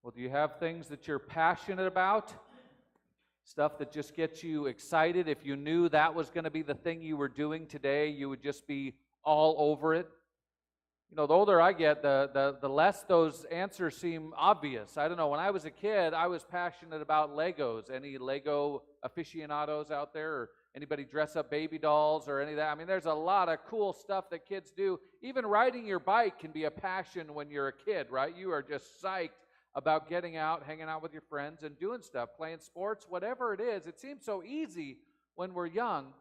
Well, do you have things that you're passionate about? Stuff that just gets you excited? If you knew that was going to be the thing you were doing today, you would just be all over it. You know, the older I get, the less those answers seem obvious. I don't know. When I was a kid, I was passionate about Legos. Any Lego aficionados out there? Or anybody dress up baby dolls or any of that? I mean, there's a lot of cool stuff that kids do. Even riding your bike can be a passion when you're a kid, right? You are just psyched about getting out, hanging out with your friends, and doing stuff, playing sports, whatever it is. It seems so easy when we're young,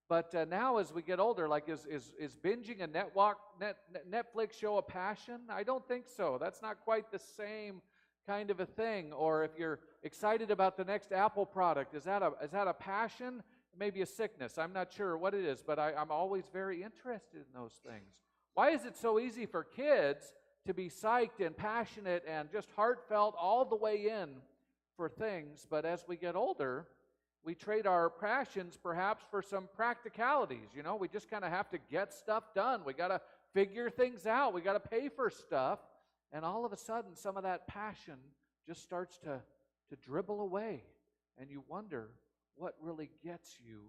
but now as we get older, like is binging a Netflix show a passion? I don't think so. That's not quite the same kind of a thing. Or if you're excited about the next Apple product, is that a passion? Maybe a sickness. I'm not sure what it is, but I'm always very interested in those things. Why is it so easy for kids to be psyched and passionate and just heartfelt all the way in for things, but as we get older, we trade our passions perhaps for some practicalities. You know, we just kind of have to get stuff done. We got to figure things out. We got to pay for stuff, and all of a sudden, some of that passion just starts to dribble away, and you wonder what really gets you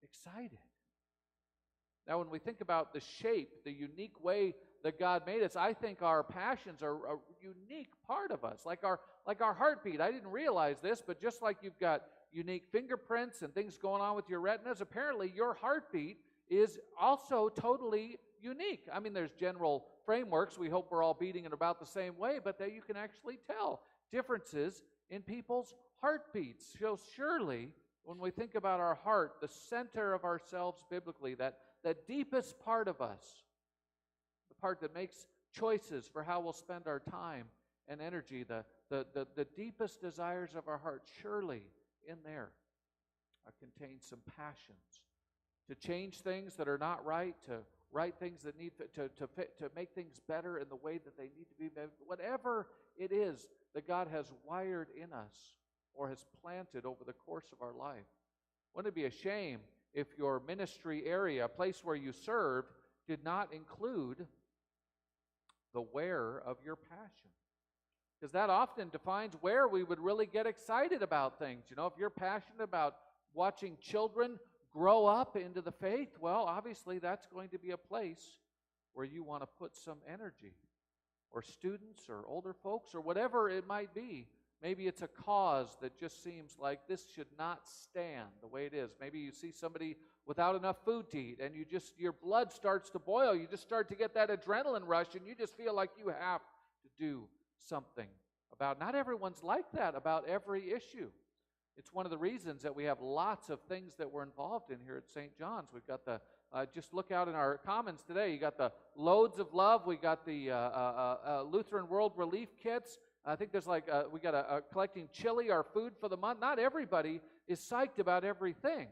excited. Now, when we think about the shape, the unique way that God made us, I think our passions are a unique part of us, like our heartbeat. I didn't realize this, but just like you've got unique fingerprints and things going on with your retinas, apparently your heartbeat is also totally unique. I mean, there's general frameworks. We hope we're all beating it about the same way, but that you can actually tell differences in people's heartbeats. So surely, when we think about our heart, the center of ourselves biblically, that deepest part of us, the part that makes choices for how we'll spend our time and energy, the deepest desires of our heart, surely in there contains some passions to change things that are not right, to right things that need to make things better in the way that they need to be made. Whatever it is that God has wired in us or has planted over the course of our life. Wouldn't it be a shame if your ministry area, a place where you served, did not include the where of your passion? Because that often defines where we would really get excited about things. You know, if you're passionate about watching children grow up into the faith, well, obviously that's going to be a place where you want to put some energy. Or students or older folks or whatever it might be. Maybe it's a cause that just seems like this should not stand the way it is. Maybe you see somebody without enough food to eat and your blood starts to boil. You just start to get that adrenaline rush and you just feel like you have to do something about. Not everyone's like that about every issue. It's one of the reasons that we have lots of things that we're involved in here at St. John's. We've got the, just look out in our commons today, you got the Loads of Love, we got the Lutheran World Relief Kits. I think there's we got a collecting chili, our food for the month. Not everybody is psyched about everything,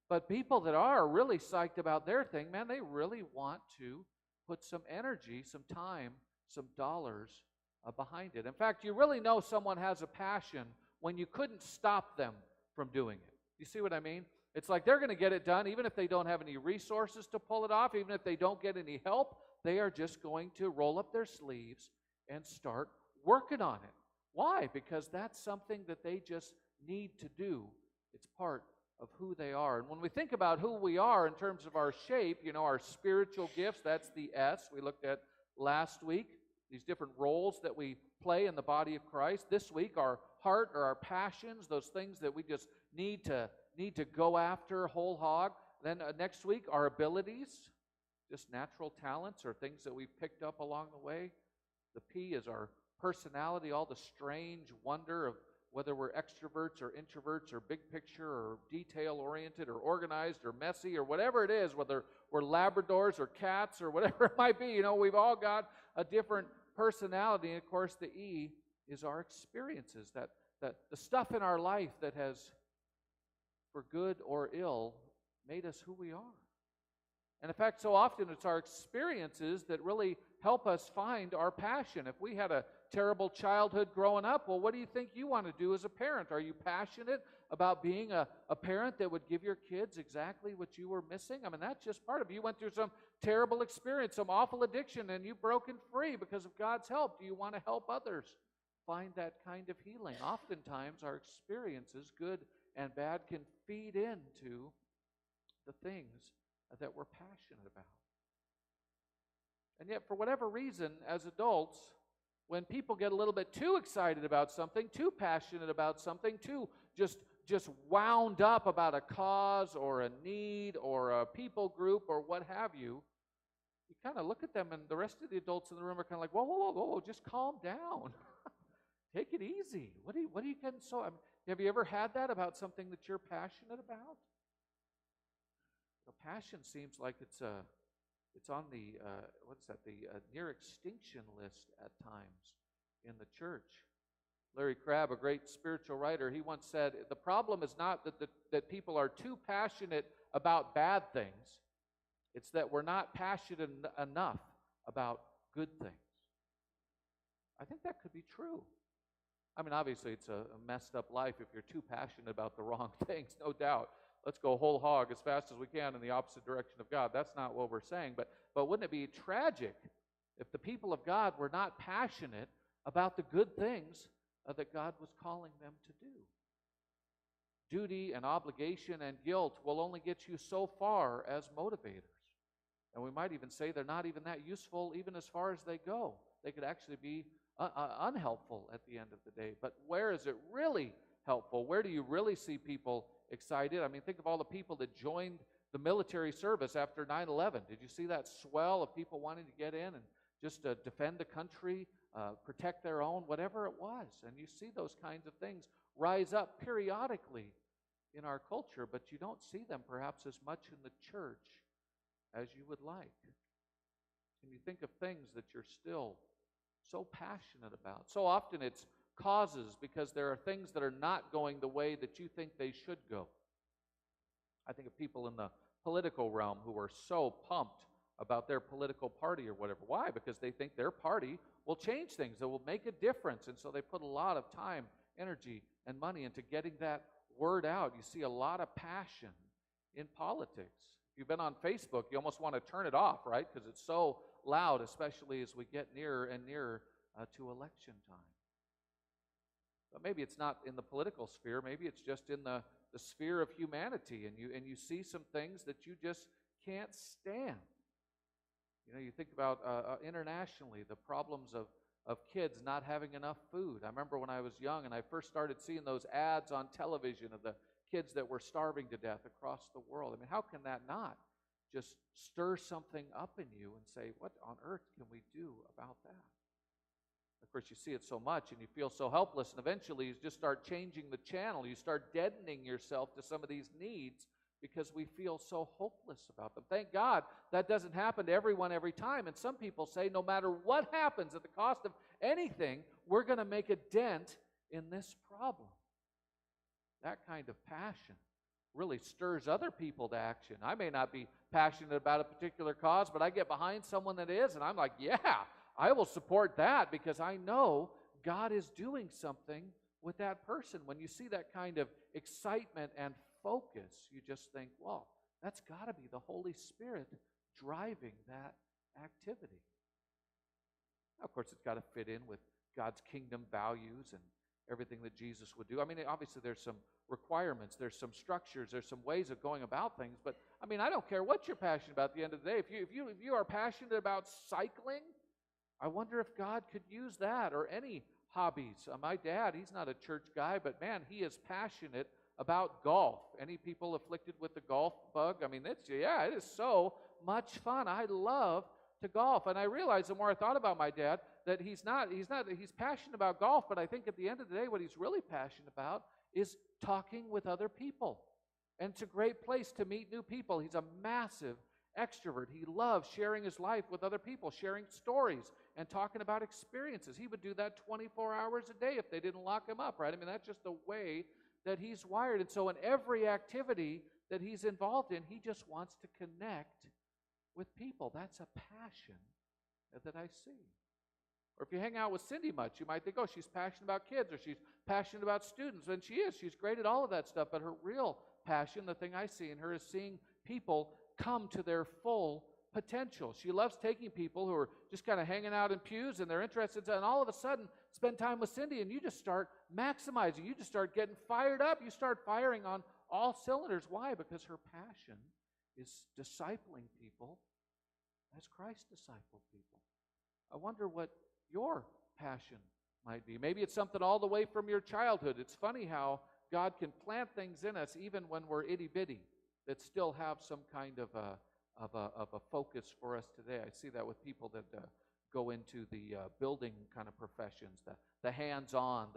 but people that are really psyched about their thing, man, they really want to put some energy, some time, some dollars behind it. In fact, you really know someone has a passion when you couldn't stop them from doing it. You see what I mean? It's like they're going to get it done even if they don't have any resources to pull it off, even if they don't get any help. They are just going to roll up their sleeves and start working on it. Why? Because that's something that they just need to do. It's part of who they are. And when we think about who we are in terms of our shape, you know, our spiritual gifts, that's the S we looked at last week, these different roles that we play in the body of Christ. This week, our heart or our passions, those things that we just need to go after whole hog. Then next week, our abilities, just natural talents or things that we've picked up along the way. The P is our personality, all the strange wonder of whether we're extroverts or introverts or big picture or detail-oriented or organized or messy or whatever it is, whether we're Labradors or cats or whatever it might be. You know, we've all got a different personality. And, of course, the E is our experiences, that the stuff in our life that has, for good or ill, made us who we are. And in fact, so often it's our experiences that really help us find our passion. If we had a terrible childhood growing up, well, what do you think you want to do as a parent? Are you passionate about being a parent that would give your kids exactly what you were missing? I mean, that's just part of it. You went through some terrible experience, some awful addiction, and you've broken free because of God's help. Do you want to help others find that kind of healing. Oftentimes our experiences, good and bad, can feed into the things that we're passionate about. And yet, for whatever reason, as adults, when people get a little bit too excited about something, too passionate about something, too just wound up about a cause or a need or a people group or what have you, you kind of look at them, and the rest of the adults in the room are kind of like, whoa, whoa, whoa, whoa, just calm down. Take it easy. What are you getting so... have you ever had that about something that you're passionate about? Passion seems like it's on the near extinction list at times in the church. Larry Crabb, a great spiritual writer, he once said, the problem is not that people are too passionate about bad things. It's that we're not passionate enough about good things. I think that could be true. I mean, obviously, it's a messed up life if you're too passionate about the wrong things, no doubt. Let's go whole hog as fast as we can in the opposite direction of God. That's not what we're saying. But wouldn't it be tragic if the people of God were not passionate about the good things that God was calling them to do? Duty and obligation and guilt will only get you so far as motivators. And we might even say they're not even that useful even as far as they go. They could actually be unhelpful at the end of the day. But where is it really helpful? Where do you really see people excited? I mean, think of all the people that joined the military service after 9/11. Did you see that swell of people wanting to get in and just defend the country, protect their own, whatever it was? And you see those kinds of things rise up periodically in our culture, but you don't see them perhaps as much in the church as you would like. And you think of things that you're still so passionate about. So often it's causes because there are things that are not going the way that you think they should go. I think of people in the political realm who are so pumped about their political party or whatever. Why? Because they think their party will change things, that will make a difference, and so they put a lot of time, energy, and money into getting that word out. You see a lot of passion in politics. If you've been on Facebook, you almost want to turn it off, right? Because it's so loud, especially as we get nearer and nearer to election time. But maybe it's not in the political sphere. Maybe it's just in the sphere of humanity, and you see some things that you just can't stand. You know, you think about internationally, the problems of kids not having enough food. I remember when I was young and I first started seeing those ads on television of the kids that were starving to death across the world. I mean, how can that not just stir something up in you and say, what on earth can we do about that? Of course, you see it so much and you feel so helpless, and eventually you just start changing the channel. You start deadening yourself to some of these needs because we feel so hopeless about them. Thank God that doesn't happen to everyone every time. And some people say no matter what happens at the cost of anything, we're going to make a dent in this problem. That kind of passion really stirs other people to action. I may not be passionate about a particular cause, but I get behind someone that is, and I'm like, yeah, I will support that because I know God is doing something with that person. When you see that kind of excitement and focus, you just think, well, that's got to be the Holy Spirit driving that activity. Now, of course, it's got to fit in with God's kingdom values and everything that Jesus would do. I mean, obviously there's some requirements, there's some structures, there's some ways of going about things, but I mean, I don't care what you're passionate about at the end of the day. If you are passionate about cycling, I wonder if God could use that, or any hobbies. My dad, he's not a church guy, but man, he is passionate about golf. Any people afflicted with the golf bug? I mean, it is so much fun. I love to golf, and I realized the more I thought about my dad that he's passionate about golf, but I think at the end of the day what he's really passionate about is talking with other people. And it's a great place to meet new people. He's a massive extrovert. He loves sharing his life with other people, sharing stories and talking about experiences. He would do that 24 hours a day if they didn't lock him up, right? I mean, that's just the way that he's wired. And so in every activity that he's involved in, he just wants to connect with people. That's a passion that I see. Or if you hang out with Cindy much, you might think, oh, she's passionate about kids, or she's passionate about students. And she is. She's great at all of that stuff. But her real passion, the thing I see in her, is seeing people come to their full potential. She loves taking people who are just kind of hanging out in pews and they're interested, and all of a sudden spend time with Cindy and you just start maximizing. You just start getting fired up. You start firing on all cylinders. Why? Because her passion is discipling people as Christ discipled people. I wonder what your passion might be. Maybe it's something all the way from your childhood. It's funny how God can plant things in us even when we're itty-bitty that still have some kind of a focus for us today. I see that with people that go into the building kind of professions, the hands-on,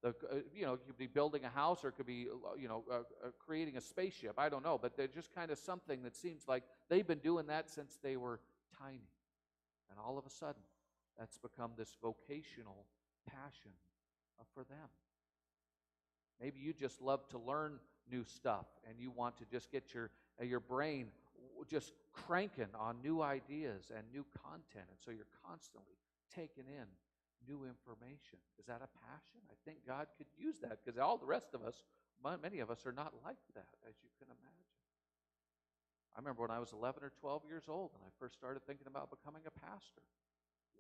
it could be building a house or it could be, creating a spaceship. I don't know, but they're just kind of something that seems like they've been doing that since they were tiny. And all of a sudden, that's become this vocational passion for them. Maybe you just love to learn new stuff and you want to just get your brain just cranking on new ideas and new content, and so you're constantly taking in new information. Is that a passion? I think God could use that, because all the rest of us, many of us, are not like that, as you can imagine. I remember when I was 11 or 12 years old and I first started thinking about becoming a pastor.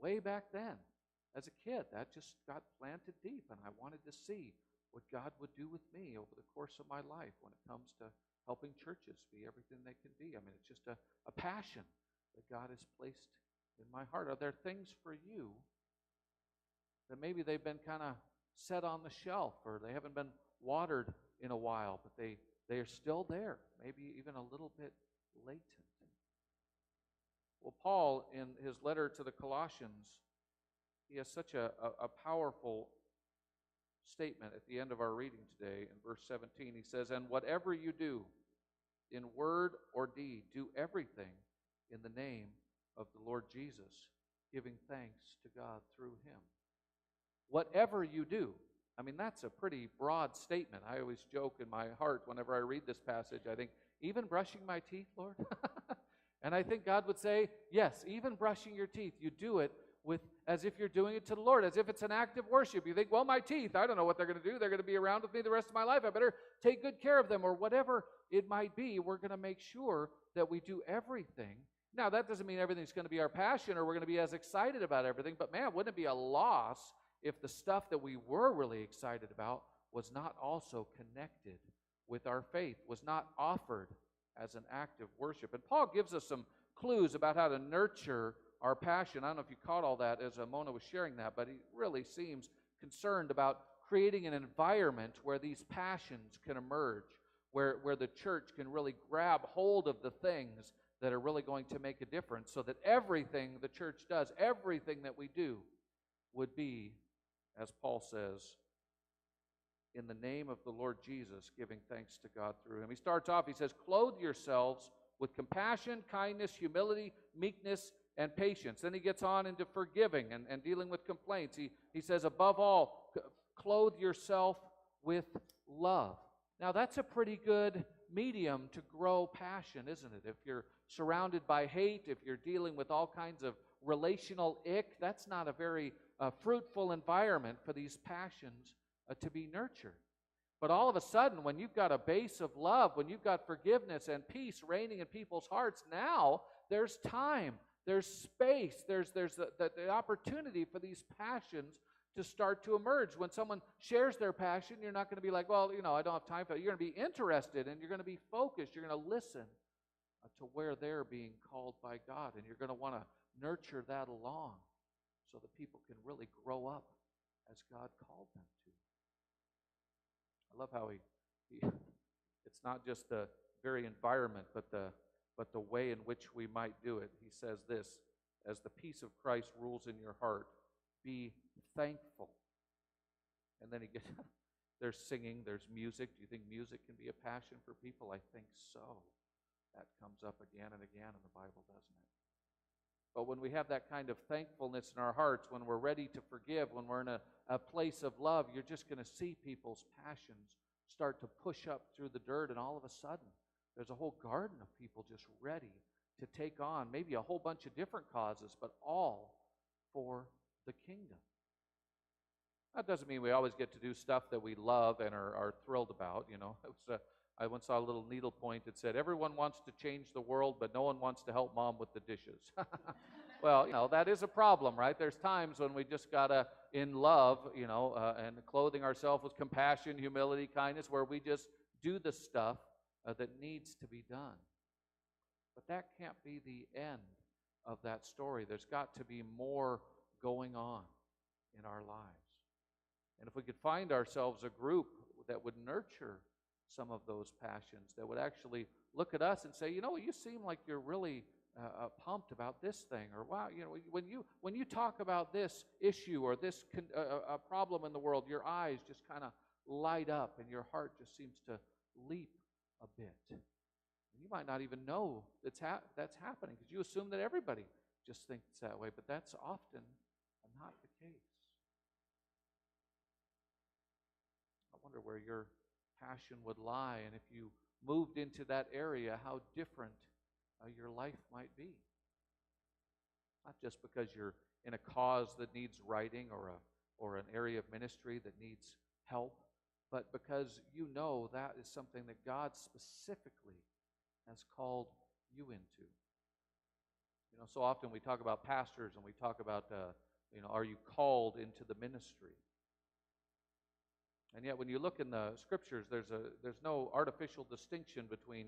Way back then, as a kid, that just got planted deep, and I wanted to see what God would do with me over the course of my life when it comes to helping churches be everything they can be. I mean, it's just a passion that God has placed in my heart. Are there things for you that maybe they've been kind of set on the shelf, or they haven't been watered in a while, but they are still there, maybe even a little bit latent? Well, Paul, in his letter to the Colossians, he has such a powerful statement at the end of our reading today. In verse 17, he says, "And whatever you do, in word or deed, do everything in the name of the Lord Jesus, giving thanks to God through him." Whatever you do. I mean, that's a pretty broad statement. I always joke in my heart whenever I read this passage, I think, even brushing my teeth, Lord? And I think God would say, yes, even brushing your teeth, you do it as if you're doing it to the Lord, as if it's an act of worship. You think, well, my teeth, I don't know what they're going to do. They're going to be around with me the rest of my life. I better take good care of them, or whatever it might be. We're going to make sure that we do everything. Now, that doesn't mean everything's going to be our passion or we're going to be as excited about everything, but man, wouldn't it be a loss if the stuff that we were really excited about was not also connected with our faith, was not offered as an act of worship? And Paul gives us some clues about how to nurture our passion. I don't know if you caught all that as Mona was sharing that, but he really seems concerned about creating an environment where these passions can emerge, where the church can really grab hold of the things that are really going to make a difference, so that everything the church does, everything that we do, would be, as Paul says, in the name of the Lord Jesus, giving thanks to God through him. He starts off, he says, "Clothe yourselves with compassion, kindness, humility, meekness, and patience." Then he gets on into forgiving and dealing with complaints. He says, above all, clothe yourself with love. Now, that's a pretty good medium to grow passion, isn't it? If you're surrounded by hate, if you're dealing with all kinds of relational ick, that's not a very fruitful environment for these passions to be nurtured. But all of a sudden, when you've got a base of love, when you've got forgiveness and peace reigning in people's hearts, now there's time, there's space, there's the opportunity for these passions to start to emerge. When someone shares their passion, you're not going to be like, well, I don't have time for it. You're going to be interested, and you're going to be focused. You're going to listen to where they're being called by God, and you're going to want to nurture that along so that people can really grow up as God called them to. I love how it's not just the very environment, but the way in which we might do it. He says this, "As the peace of Christ rules in your heart, be thankful." And then there's singing, there's music. Do you think music can be a passion for people? I think so. That comes up again and again in the Bible, doesn't it? But when we have that kind of thankfulness in our hearts, when we're ready to forgive, when we're in a place of love, you're just going to see people's passions start to push up through the dirt, and all of a sudden, there's a whole garden of people just ready to take on maybe a whole bunch of different causes, but all for the kingdom. That doesn't mean we always get to do stuff that we love and are thrilled about. I once saw a little needlepoint that said, everyone wants to change the world, but no one wants to help mom with the dishes. Well, that is a problem, right? There's times when we just got to, in love, and clothing ourselves with compassion, humility, kindness, where we just do the stuff that needs to be done. But that can't be the end of that story. There's got to be more going on in our lives. And if we could find ourselves a group that would nurture some of those passions, that would actually look at us and say, you seem like you're really pumped about this thing, or wow, when you talk about this issue or this problem in the world, your eyes just kind of light up and your heart just seems to leap a bit. You might not even know that's happening because you assume that everybody just thinks that way, but that's often not the case. I wonder where your passion would lie, and if you moved into that area, how different your life might be. Not just because you're in a cause that needs writing or an area of ministry that needs help, but because that is something that God specifically has called you into. So often we talk about pastors and we talk about, are you called into the ministry? And yet when you look in the scriptures, there's no artificial distinction between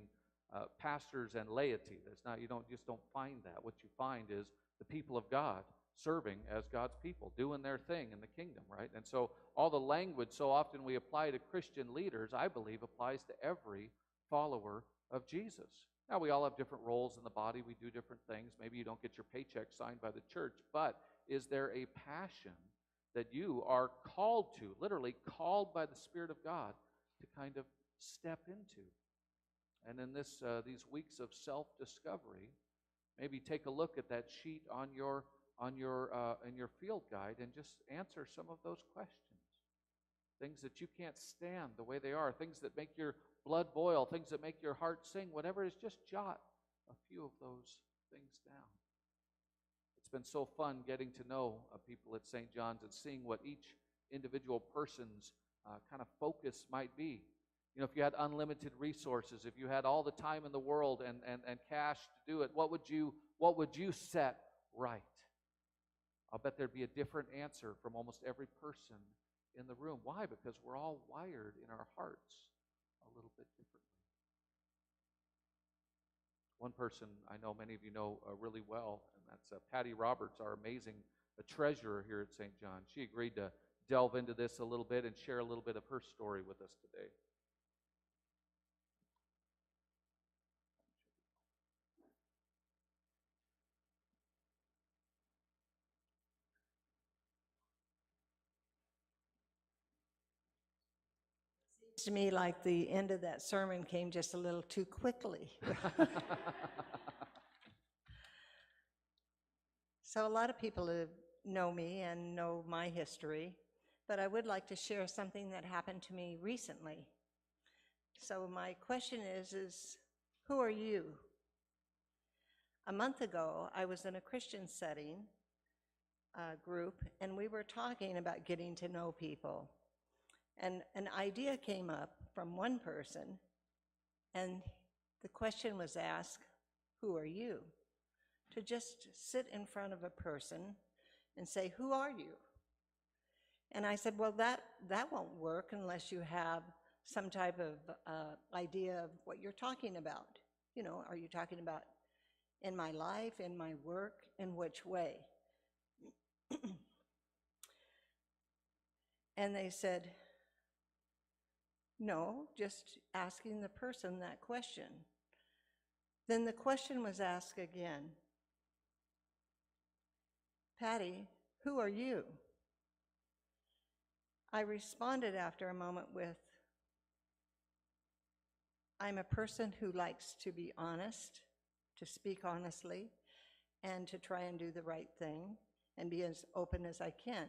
pastors and laity. You don't find that. What you find is the people of God serving as God's people, doing their thing in the kingdom, right? And so all the language so often we apply to Christian leaders, I believe, applies to every follower of Jesus. Now, we all have different roles in the body. We do different things. Maybe you don't get your paycheck signed by the church, but is there a passion that you are called to, literally called by the Spirit of God to kind of step into? And in these weeks of self-discovery, maybe take a look at that sheet on your field guide and just answer some of those questions. Things that you can't stand the way they are, things that make your blood boil, things that make your heart sing, whatever it is, just jot a few of those things down. It's been so fun getting to know people at St. John's and seeing what each individual person's kind of focus might be. If you had unlimited resources, if you had all the time in the world and cash to do it, what would you set right? I'll bet there'd be a different answer from almost every person in the room. Why? Because we're all wired in our hearts a little bit differently. One person I know many of you know really well, and that's Patty Roberts, our amazing treasurer here at St. John. She agreed to delve into this a little bit and share a little bit of her story with us today. To me, like the end of that sermon came just a little too quickly. So a lot of people know me and know my history, but I would like to share something that happened to me recently. So my question is who are you? A month ago, I was in a Christian setting group, and we were talking about getting to know people. And an idea came up from one person, and the question was asked, who are you? To just sit in front of a person and say, who are you? And I said, well, that won't work unless you have some type of idea of what you're talking about. Are you talking about in my life, in my work, in which way? And they said, no, just asking the person that question. Then the question was asked again, Patty, who are you? I responded after a moment with, I'm a person who likes to be honest, to speak honestly, and to try and do the right thing and be as open as I can.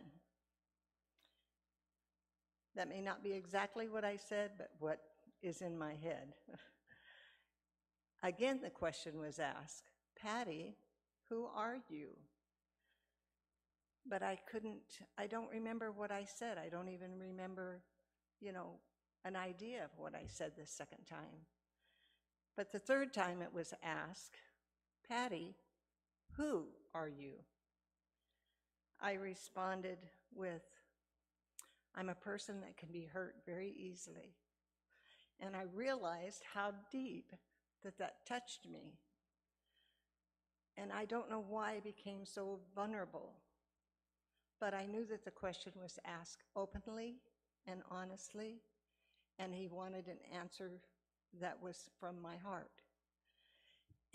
That may not be exactly what I said, but what is in my head. Again, the question was asked, Patty, who are you? But I don't remember what I said. I don't even remember, an idea of what I said the second time. But the third time it was asked, Patty, who are you? I responded with, I'm a person that can be hurt very easily. And I realized how deep that touched me. And I don't know why I became so vulnerable, but I knew that the question was asked openly and honestly, and he wanted an answer that was from my heart.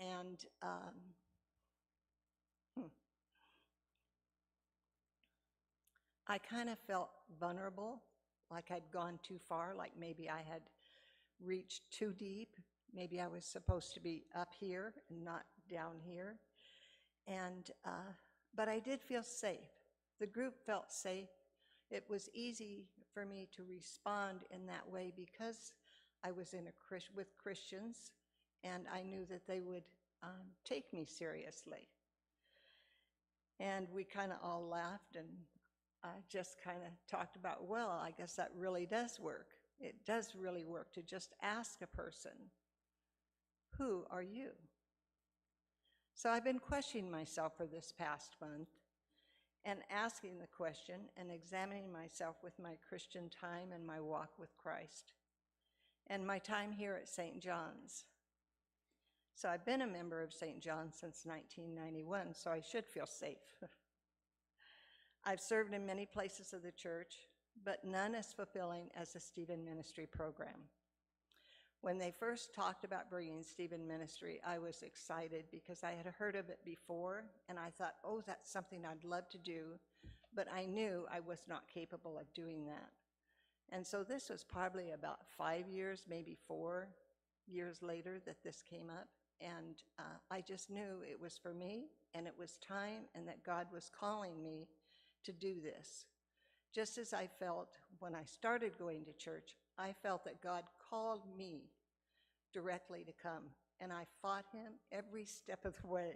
And I kind of felt vulnerable, like I'd gone too far, like maybe I had reached too deep. Maybe I was supposed to be up here and not down here. And, but I did feel safe. The group felt safe. It was easy for me to respond in that way because I was with Christians, and I knew that they would take me seriously. And we kind of all laughed and just kind of talked about, well, I guess that really does work. It does really work to just ask a person, who are you? So I've been questioning myself for this past month and asking the question and examining myself with my Christian time and my walk with Christ and my time here at St. John's. So I've been a member of St. John's since 1991, so I should feel safe. I've served in many places of the church, but none as fulfilling as the Stephen Ministry program. When they first talked about bringing Stephen Ministry, I was excited because I had heard of it before, and I thought, oh, that's something I'd love to do, but I knew I was not capable of doing that. And so this was probably about 5 years, maybe 4 years later that this came up, and I just knew it was for me, and it was time, and that God was calling me to do this. Just as I felt when I started going to church, I felt that God called me directly to come, and I fought him every step of the way.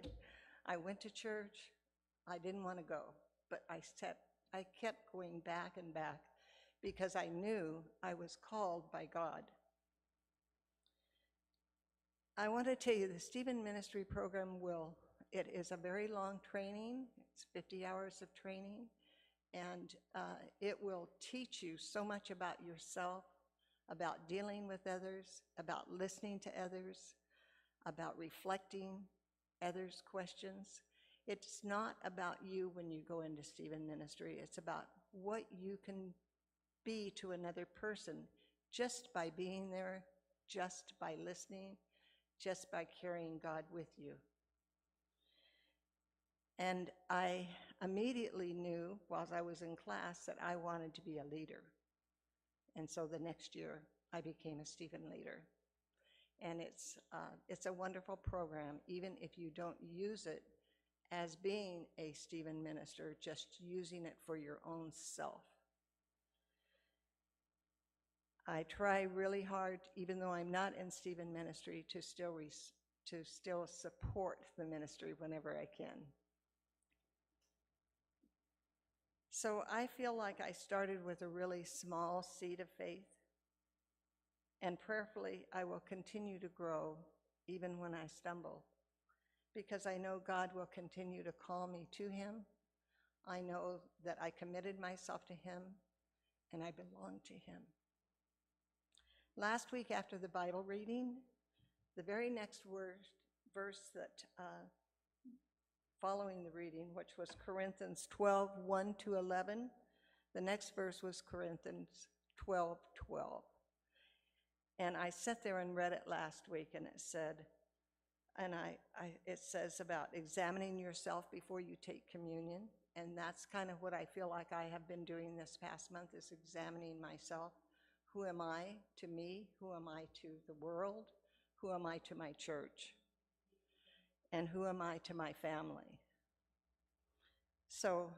I went to church. I didn't want to go, but I kept going back and back because I knew I was called by God. I want to tell you the Stephen Ministry program it is a very long training. It's 50 hours of training. And it will teach you so much about yourself, about dealing with others, about listening to others, about reflecting others' questions. It's not about you when you go into Stephen Ministry. It's about what you can be to another person just by being there, just by listening, just by carrying God with you. And I immediately knew, while I was in class, that I wanted to be a leader. And so the next year, I became a Stephen leader. And it's a wonderful program, even if you don't use it as being a Stephen minister, just using it for your own self. I try really hard, even though I'm not in Stephen ministry, to still support the ministry whenever I can. So I feel like I started with a really small seed of faith, and prayerfully I will continue to grow even when I stumble, because I know God will continue to call me to him. I know that I committed myself to him, and I belong to him. Last week after the Bible reading, the very next verse that following the reading, which was Corinthians 12, 1-11. The next verse was Corinthians 12, 12. And I sat there and read it last week, and it said, it says about examining yourself before you take communion. And that's kind of what I feel like I have been doing this past month, is examining myself. Who am I to me? Who am I to the world? Who am I to my church? And who am I to my family? So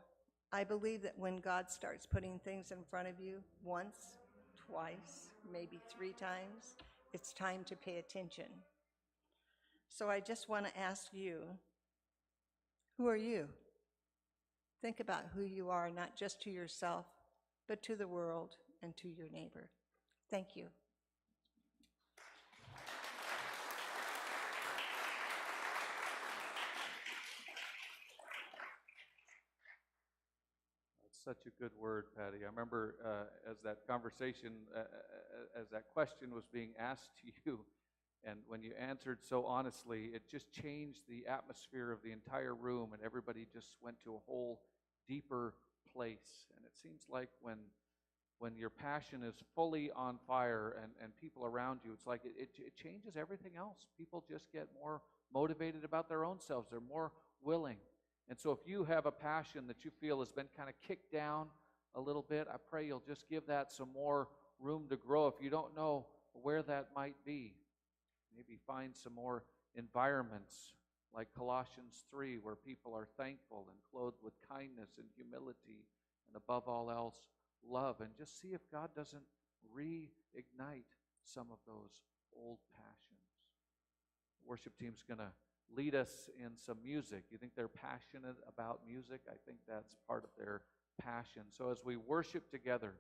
I believe that when God starts putting things in front of you once, twice, maybe 3 times, it's time to pay attention. So I just want to ask you, who are you? Think about who you are, not just to yourself, but to the world and to your neighbor. Thank you. That's such a good word, Patty. I remember as that conversation, as that question was being asked to you, and when you answered so honestly, it just changed the atmosphere of the entire room, and everybody just went to a whole deeper place. And it seems like when your passion is fully on fire and people around you, it's like it changes everything else. People just get more motivated about their own selves. They're more willing. And so if you have a passion that you feel has been kind of kicked down a little bit, I pray you'll just give that some more room to grow. If you don't know where that might be, maybe find some more environments like Colossians 3, where people are thankful and clothed with kindness and humility, and above all else, love. And just see if God doesn't reignite some of those old passions. The worship team's going to lead us in some music. You think they're passionate about music? I think that's part of their passion. So as we worship together,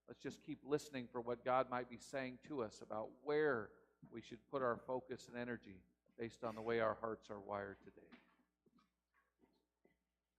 let's just keep listening for what God might be saying to us about where we should put our focus and energy based on the way our hearts are wired today.